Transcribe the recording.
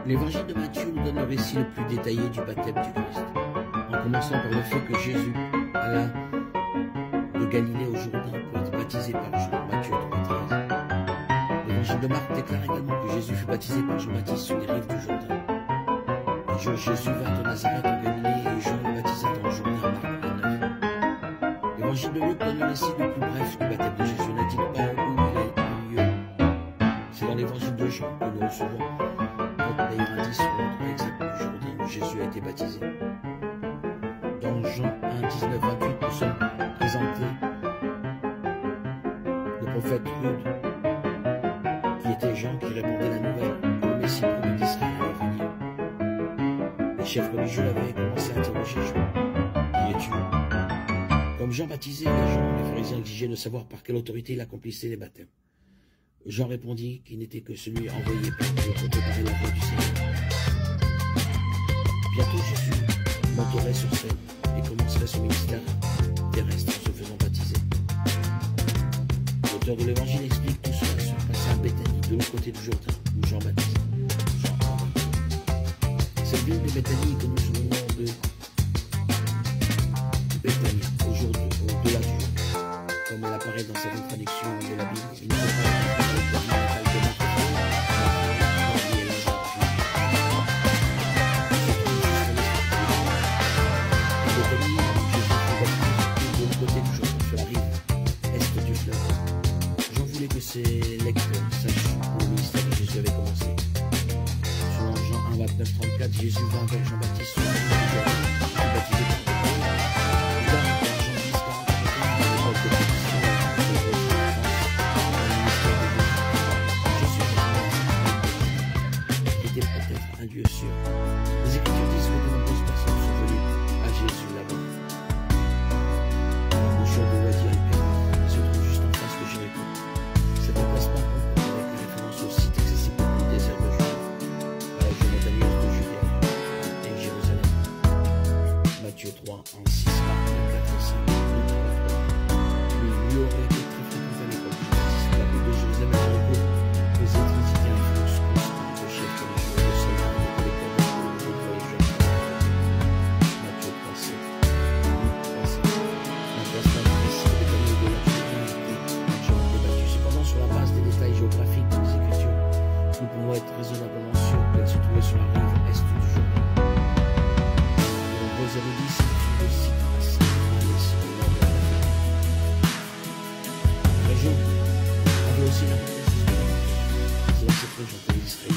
L'évangile de Matthieu nous donne le récit le plus détaillé du baptême du Christ, en commençant par le fait que Jésus alla de Galilée au Jourdain pour être baptisé par Jean, Matthieu 3,13. L'évangile de Marc déclare également que Jésus fut baptisé par Jean-Baptiste sur les rives du Jourdain. Un jour, Jésus vint de Nazareth en Galilée et Jean le baptisa dans le Jourdain, Marc 1,9. L'évangile de Luc donne le récit le plus bref du baptême de Jésus, n'indique pas où il est eu lieu. C'est dans l'évangile de Jean que nous recevons notre meilleur indice sur l'endroit exact du Jourdain où Jésus a été baptisé. Dans Jean 1, 19, 28, nous sommes présentés le prophète Rude, qui était Jean qui répandait la nouvelle que le Messie promis d'Israël allait venir. Les chefs religieux avaient commencé à interroger Jean. Qui es-tu? Comme Jean baptisait les gens, les pharisiens exigeaient de savoir par quelle autorité il accomplissait les baptêmes. Jean répondit qu'il n'était que celui envoyé par Dieu pour préparer la voie du Seigneur. Bientôt Jésus monterait sur scène et commencerait son ministère terrestre en se faisant baptiser. L'auteur de l'évangile explique tout cela se passait à Béthanie, de l'autre côté du Jourdain, où Jean baptise. Cette ville de Béthanie que nous souvenons de Béthanie, au-delà du Jourdain, comme elle apparaît dans certaines traductions de la Bible. Il ne faut pas que ses lecteurs sachent où le ministère de Jésus avait commencé. Selon Jean 1, 29, 34, Jésus vint vers Jean-Baptiste sur la rive du Jourdain, fut baptisé par le Plus tard, dans Jean 10, 41, dans l'époque de pétition de Jésus dans le ministère de Jésus, Jésus était peut-être un Dieu sûr. Les Écritures disent que de nombreuses personnes sont venues à Jésus là-bas. Le jour de Wadi Al-Pera, il se trouve juste en face de Jéricho. Cet emplacement comprend avec référence au site accessible du désert de Juda, à la région montagneuse de Judée et Jérusalem. Matthieu 3, 1, 6, Marc 1, 4 et 5, Luc 3, 3. Le lieu aurait été très fréquenté à l'époque du baptême. La ville de Jérusalem et Jéricho faisait visiter un flux constant de chefs religieux, de soldats, de collecteurs de voyageurs. Matthieu 3, 7, Luc 3, 7. L'emplacement précis de Béthanie de la sur la base des détails géographiques des Écritures, nous pouvons être raisonnablement sûrs qu'elle se trouvait sur la rive est du Jourdain. De nombreux érudits situent le site assez précis au nord de la région. La région avait aussi la région. C'est dans cette région que les Israélites